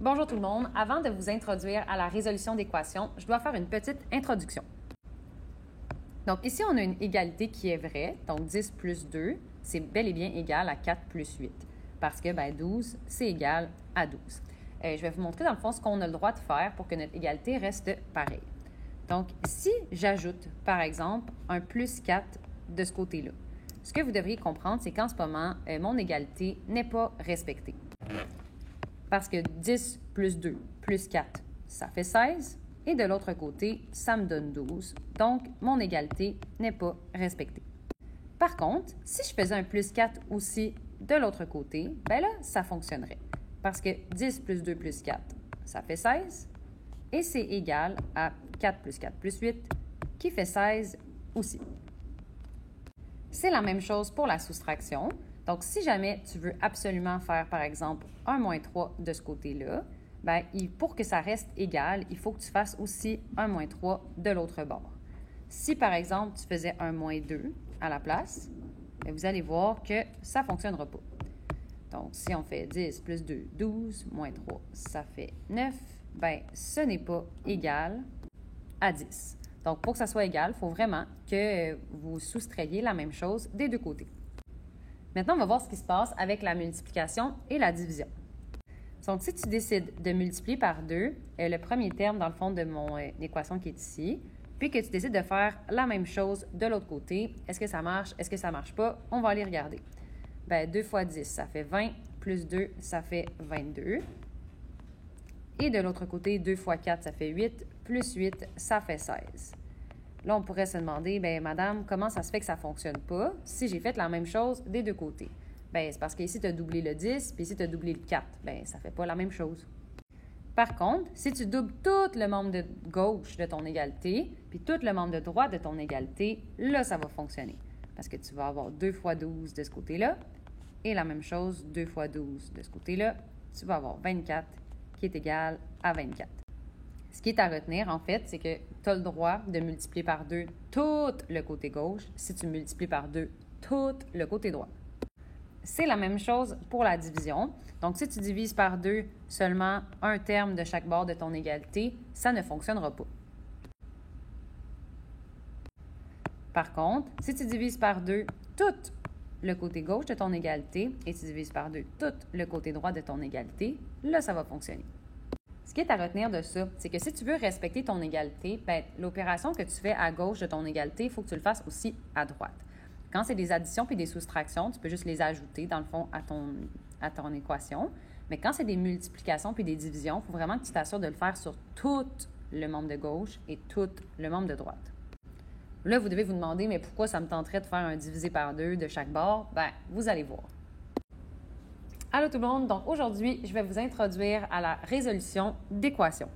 Bonjour tout le monde. Avant de vous introduire à la résolution d'équations, je dois faire une petite introduction. Donc ici, on a une égalité qui est vraie. Donc 10 plus 2, c'est bel et bien égal à 4 plus 8. Parce que 12, c'est égal à 12. Je vais vous montrer dans le fond ce qu'on a le droit de faire pour que notre égalité reste pareille. Donc si j'ajoute, par exemple, un plus 4 de ce côté-là, ce que vous devriez comprendre, c'est qu'en ce moment, mon égalité n'est pas respectée. Parce que 10 plus 2 plus 4, ça fait 16. Et de l'autre côté, ça me donne 12. Donc, mon égalité n'est pas respectée. Par contre, si je faisais un plus 4 aussi de l'autre côté, là, ça fonctionnerait. Parce que 10 plus 2 plus 4, ça fait 16. Et c'est égal à 4 plus 4 plus 8, qui fait 16 aussi. C'est la même chose pour la soustraction. Donc, si jamais tu veux absolument faire, par exemple, 1 moins 3 de ce côté-là, pour que ça reste égal, il faut que tu fasses aussi 1 moins 3 de l'autre bord. Si, par exemple, tu faisais 1 moins 2 à la place, vous allez voir que ça ne fonctionnera pas. Donc, si on fait 10 plus 2, 12, moins 3, ça fait 9, ce n'est pas égal à 10. Donc, pour que ça soit égal, il faut vraiment que vous soustrayez la même chose des deux côtés. Maintenant, on va voir ce qui se passe avec la multiplication et la division. Donc, si tu décides de multiplier par 2, le premier terme, dans le fond, de mon équation qui est ici, puis que tu décides de faire la même chose de l'autre côté, est-ce que ça marche? Est-ce que ça ne marche pas? On va aller regarder. 2 fois 10, ça fait 20, plus 2, ça fait 22. Et de l'autre côté, 2 fois 4, ça fait 8, plus 8, ça fait 16. Là, on pourrait se demander, madame, comment ça se fait que ça ne fonctionne pas si j'ai fait la même chose des deux côtés? C'est parce qu'ici, tu as doublé le 10, puis ici, tu as doublé le 4. Ça ne fait pas la même chose. Par contre, si tu doubles tout le membre de gauche de ton égalité, puis tout le membre de droite de ton égalité, là, ça va fonctionner. Parce que tu vas avoir 2 fois 12 de ce côté-là, et la même chose, 2 fois 12 de ce côté-là, tu vas avoir 24 qui est égal à 24. Ce qui est à retenir, en fait, c'est que tu as le droit de multiplier par 2 tout le côté gauche si tu multiplies par 2 tout le côté droit. C'est la même chose pour la division. Donc, si tu divises par 2 seulement un terme de chaque bord de ton égalité, ça ne fonctionnera pas. Par contre, si tu divises par 2 tout le côté gauche de ton égalité et tu divises par 2 tout le côté droit de ton égalité, là, ça va fonctionner. Ce qui est à retenir de ça, c'est que si tu veux respecter ton égalité, l'opération que tu fais à gauche de ton égalité, il faut que tu le fasses aussi à droite. Quand c'est des additions puis des soustractions, tu peux juste les ajouter, dans le fond, à ton équation. Mais quand c'est des multiplications puis des divisions, il faut vraiment que tu t'assures de le faire sur tout le membre de gauche et tout le membre de droite. Là, vous devez vous demander, mais pourquoi ça me tenterait de faire un divisé par 2 de chaque bord? Vous allez voir. Allô tout le monde, donc aujourd'hui, je vais vous introduire à la résolution d'équations.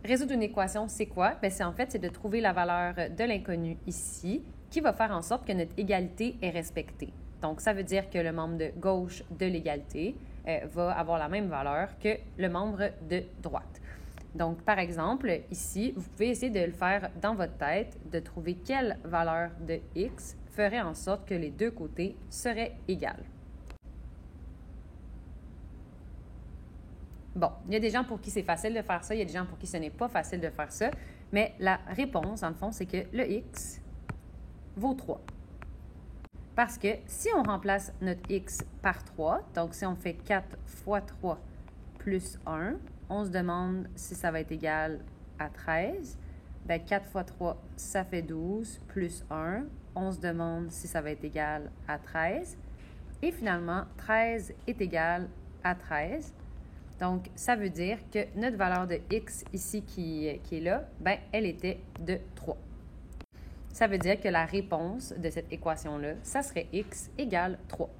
Résoudre une équation, c'est quoi? C'est de trouver la valeur de l'inconnu ici qui va faire en sorte que notre égalité est respectée. Donc, ça veut dire que le membre de gauche de l'égalité va avoir la même valeur que le membre de droite. Donc, par exemple, ici, vous pouvez essayer de le faire dans votre tête, de trouver quelle valeur de x ferait en sorte que les deux côtés seraient égales. Bon, il y a des gens pour qui c'est facile de faire ça, il y a des gens pour qui ce n'est pas facile de faire ça, mais la réponse, en fond, c'est que le x vaut 3. Parce que si on remplace notre x par 3, donc si on fait 4 fois 3 plus 1, on se demande si ça va être égal à 13. 4 fois 3, ça fait 12, plus 1, on se demande si ça va être égal à 13. Et finalement, 13 est égal à 13. Donc, ça veut dire que notre valeur de x ici qui est là, elle était de 3. Ça veut dire que la réponse de cette équation-là, ça serait x égale 3.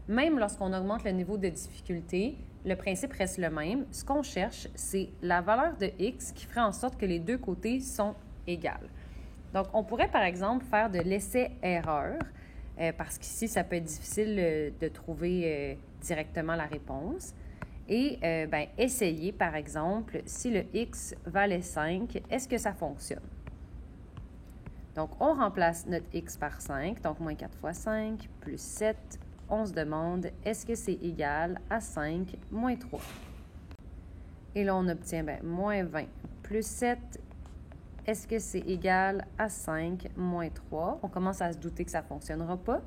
Même lorsqu'on augmente le niveau de difficulté, le principe reste le même. Ce qu'on cherche, c'est la valeur de x qui ferait en sorte que les deux côtés sont égales. Donc, on pourrait, par exemple, faire de l'essai-erreur, parce qu'ici, ça peut être difficile de trouver directement la réponse. Et essayer, par exemple, si le x valait 5, est-ce que ça fonctionne? Donc, on remplace notre x par 5, donc moins 4 fois 5, plus 7. On se demande, est-ce que c'est égal à 5 moins 3? Et là, on obtient moins 20 plus 7. Est-ce que c'est égal à 5 moins 3? On commence à se douter que ça ne fonctionnera pas.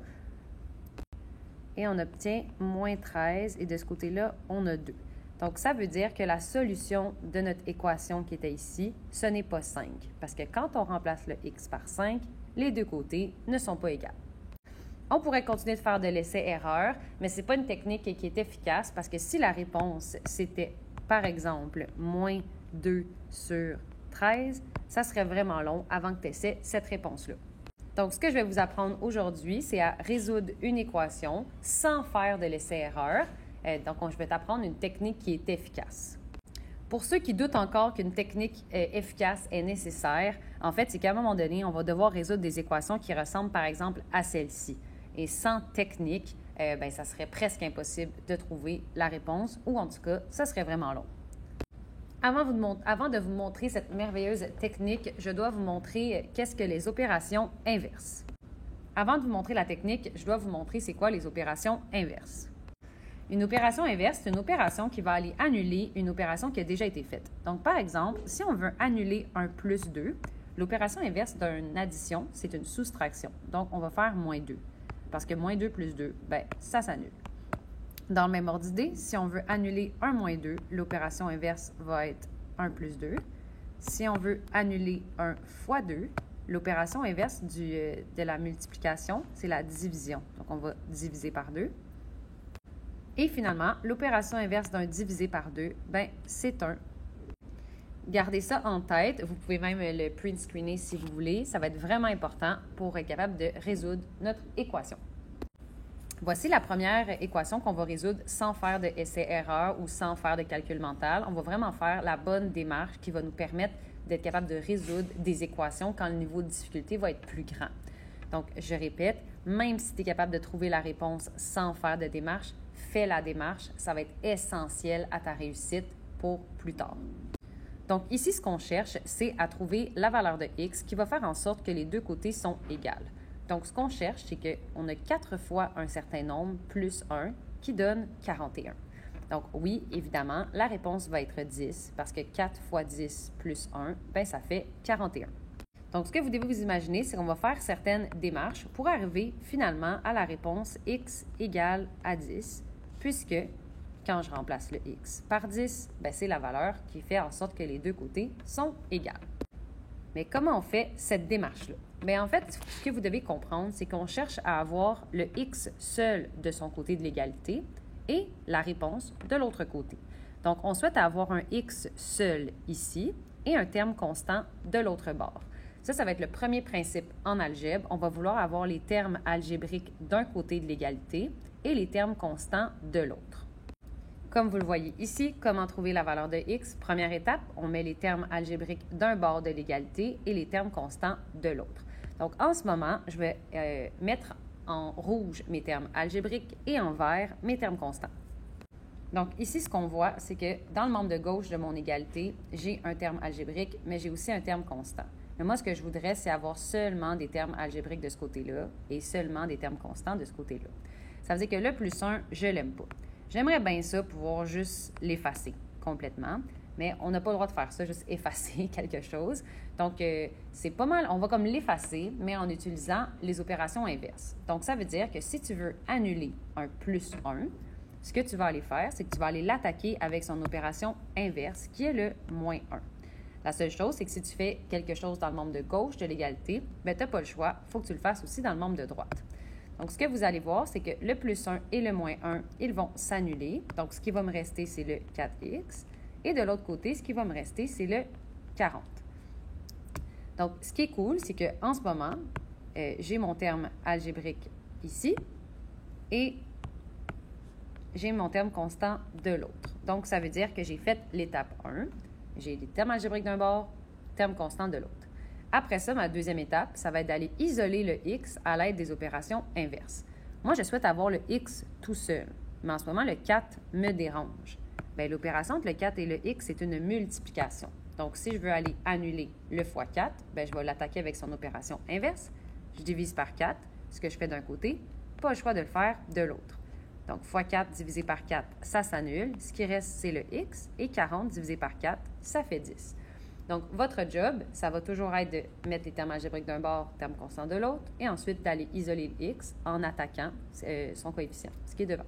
Et on obtient moins 13. Et de ce côté-là, on a 2. Donc, ça veut dire que la solution de notre équation qui était ici, ce n'est pas 5. Parce que quand on remplace le x par 5, les deux côtés ne sont pas égaux. On pourrait continuer de faire de l'essai-erreur, mais ce n'est pas une technique qui est efficace parce que si la réponse, c'était, par exemple, moins 2 sur 13, ça serait vraiment long avant que tu essaies cette réponse-là. Donc, ce que je vais vous apprendre aujourd'hui, c'est à résoudre une équation sans faire de l'essai-erreur. Donc, je vais t'apprendre une technique qui est efficace. Pour ceux qui doutent encore qu'une technique efficace est nécessaire, en fait, c'est qu'à un moment donné, on va devoir résoudre des équations qui ressemblent, par exemple, à celle-ci. Et sans technique, ça serait presque impossible de trouver la réponse, ou en tout cas, ça serait vraiment long. Avant de vous montrer cette merveilleuse technique, je dois vous montrer qu'est-ce que les opérations inverses. Avant de vous montrer la technique, je dois vous montrer c'est quoi les opérations inverses. Une opération inverse, c'est une opération qui va aller annuler une opération qui a déjà été faite. Donc, par exemple, si on veut annuler un plus 2, l'opération inverse d'une addition, c'est une soustraction. Donc, on va faire moins 2. Parce que moins 2 plus 2, ça s'annule. Dans le même ordre d'idée, si on veut annuler un moins 2, l'opération inverse va être 1 plus 2. Si on veut annuler un fois 2, l'opération inverse de la multiplication, c'est la division. Donc, on va diviser par 2. Et finalement, l'opération inverse d'un divisé par 2, c'est 1. Gardez ça en tête. Vous pouvez même le print screener si vous voulez. Ça va être vraiment important pour être capable de résoudre notre équation. Voici la première équation qu'on va résoudre sans faire de essai-erreur ou sans faire de calcul mental. On va vraiment faire la bonne démarche qui va nous permettre d'être capable de résoudre des équations quand le niveau de difficulté va être plus grand. Donc, je répète, même si tu es capable de trouver la réponse sans faire de démarche, fais la démarche. Ça va être essentiel à ta réussite pour plus tard. Donc, ici, ce qu'on cherche, c'est à trouver la valeur de x qui va faire en sorte que les deux côtés sont égales. Donc, ce qu'on cherche, c'est qu'on a 4 fois un certain nombre plus 1 qui donne 41. Donc, oui, évidemment, la réponse va être 10 parce que 4 fois 10 plus 1, ça fait 41. Donc, ce que vous devez vous imaginer, c'est qu'on va faire certaines démarches pour arriver finalement à la réponse x égale à 10, puisque quand je remplace le x par 10, c'est la valeur qui fait en sorte que les deux côtés sont égales. Mais comment on fait cette démarche-là? En fait, ce que vous devez comprendre, c'est qu'on cherche à avoir le x seul de son côté de l'égalité et la réponse de l'autre côté. Donc, on souhaite avoir un x seul ici et un terme constant de l'autre bord. Ça va être le premier principe en algèbre. On va vouloir avoir les termes algébriques d'un côté de l'égalité et les termes constants de l'autre. Comme vous le voyez ici, comment trouver la valeur de x? Première étape, on met les termes algébriques d'un bord de l'égalité et les termes constants de l'autre. Donc, en ce moment, je vais mettre en rouge mes termes algébriques et en vert mes termes constants. Donc, ici, ce qu'on voit, c'est que dans le membre de gauche de mon égalité, j'ai un terme algébrique, mais j'ai aussi un terme constant. Mais moi, ce que je voudrais, c'est avoir seulement des termes algébriques de ce côté-là et seulement des termes constants de ce côté-là. Ça veut dire que le plus 1, je ne l'aime pas. J'aimerais bien ça, pouvoir juste l'effacer complètement, mais on n'a pas le droit de faire ça, juste effacer quelque chose. Donc, c'est pas mal, on va comme l'effacer, mais en utilisant les opérations inverses. Donc, ça veut dire que si tu veux annuler un plus 1, ce que tu vas aller faire, c'est que tu vas aller l'attaquer avec son opération inverse, qui est le moins 1. La seule chose, c'est que si tu fais quelque chose dans le membre de gauche de l'égalité, tu n'as pas le choix, il faut que tu le fasses aussi dans le membre de droite. Donc, ce que vous allez voir, c'est que le plus 1 et le moins 1, ils vont s'annuler. Donc, ce qui va me rester, c'est le 4x. Et de l'autre côté, ce qui va me rester, c'est le 40. Donc, ce qui est cool, c'est qu'en ce moment, j'ai mon terme algébrique ici et j'ai mon terme constant de l'autre. Donc, ça veut dire que j'ai fait l'étape 1. J'ai des termes algébriques d'un bord, termes constants de l'autre. Après ça, ma deuxième étape, ça va être d'aller isoler le x à l'aide des opérations inverses. Moi, je souhaite avoir le x tout seul, mais en ce moment, le 4 me dérange. L'opération entre le 4 et le x, c'est une multiplication. Donc, si je veux aller annuler le fois 4, je vais l'attaquer avec son opération inverse. Je divise par 4, ce que je fais d'un côté, pas le choix de le faire de l'autre. Donc, fois 4 divisé par 4, ça s'annule. Ce qui reste, c'est le x. Et 40 divisé par 4, ça fait 10. Donc, votre job, ça va toujours être de mettre les termes algébriques d'un bord, termes constants de l'autre, et ensuite d'aller isoler le x en attaquant son coefficient, ce qui est devant.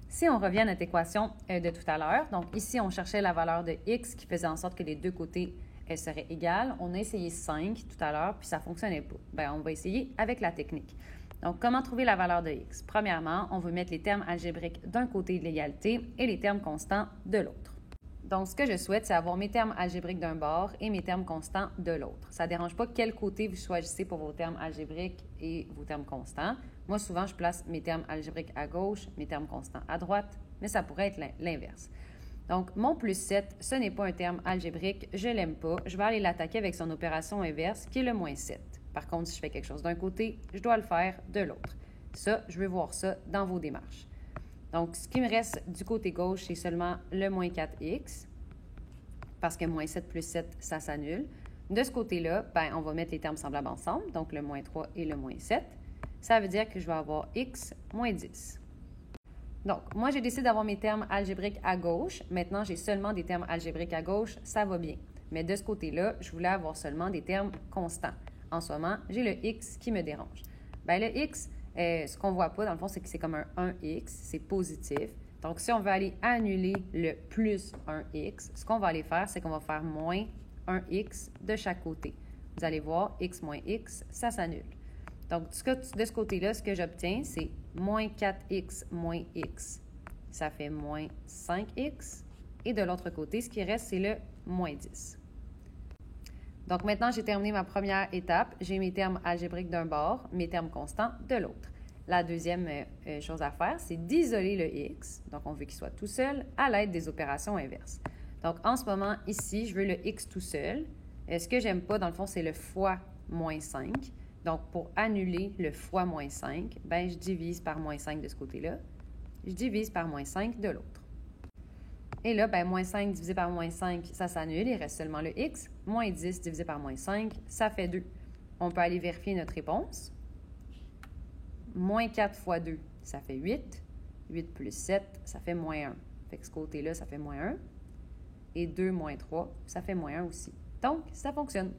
Si on revient à notre équation de tout à l'heure, donc ici, on cherchait la valeur de x qui faisait en sorte que les deux côtés seraient égales. On a essayé 5 tout à l'heure, puis ça ne fonctionnait pas. Bien, on va essayer avec la technique. Donc, comment trouver la valeur de x? Premièrement, on veut mettre les termes algébriques d'un côté de l'égalité et les termes constants de l'autre. Donc, ce que je souhaite, c'est avoir mes termes algébriques d'un bord et mes termes constants de l'autre. Ça ne dérange pas quel côté vous choisissez pour vos termes algébriques et vos termes constants. Moi, souvent, je place mes termes algébriques à gauche, mes termes constants à droite, mais ça pourrait être l'inverse. Donc, mon plus 7, ce n'est pas un terme algébrique, je ne l'aime pas. Je vais aller l'attaquer avec son opération inverse, qui est le moins 7. Par contre, si je fais quelque chose d'un côté, je dois le faire de l'autre. Ça, je veux voir ça dans vos démarches. Donc, ce qui me reste du côté gauche, c'est seulement le moins 4x, parce que moins 7 plus 7, ça s'annule. De ce côté-là, ben, on va mettre les termes semblables ensemble, donc le moins 3 et le moins 7. Ça veut dire que je vais avoir x moins 10. Donc, moi, j'ai décidé d'avoir mes termes algébriques à gauche. Maintenant, j'ai seulement des termes algébriques à gauche, ça va bien. Mais de ce côté-là, je voulais avoir seulement des termes constants. En ce moment, j'ai le x qui me dérange. Bien, le x, ce qu'on ne voit pas, dans le fond, c'est que c'est comme un 1x, c'est positif. Donc, si on veut aller annuler le plus 1x, ce qu'on va aller faire, c'est qu'on va faire moins 1x de chaque côté. Vous allez voir, x moins x, ça s'annule. Donc, de ce côté-là, ce que j'obtiens, c'est moins 4x moins x. Ça fait moins 5x. Et de l'autre côté, ce qui reste, c'est le moins 10. Donc, maintenant, j'ai terminé ma première étape. J'ai mes termes algébriques d'un bord, mes termes constants de l'autre. La deuxième chose à faire, c'est d'isoler le x, donc on veut qu'il soit tout seul, à l'aide des opérations inverses. Donc, en ce moment, ici, je veux le x tout seul. Ce que j'aime pas, dans le fond, c'est le fois moins 5. Donc, pour annuler le fois moins 5, ben, je divise par moins 5 de ce côté-là. Je divise par moins 5 de l'autre. Et là, ben, moins 5 divisé par moins 5, ça s'annule, il reste seulement le x. Moins 10 divisé par moins 5, ça fait 2. On peut aller vérifier notre réponse. Moins 4 fois 2, ça fait 8. 8 plus 7, ça fait moins 1. Fait que ce côté-là, ça fait moins 1. Et 2 moins 3, ça fait moins 1 aussi. Donc, ça fonctionne.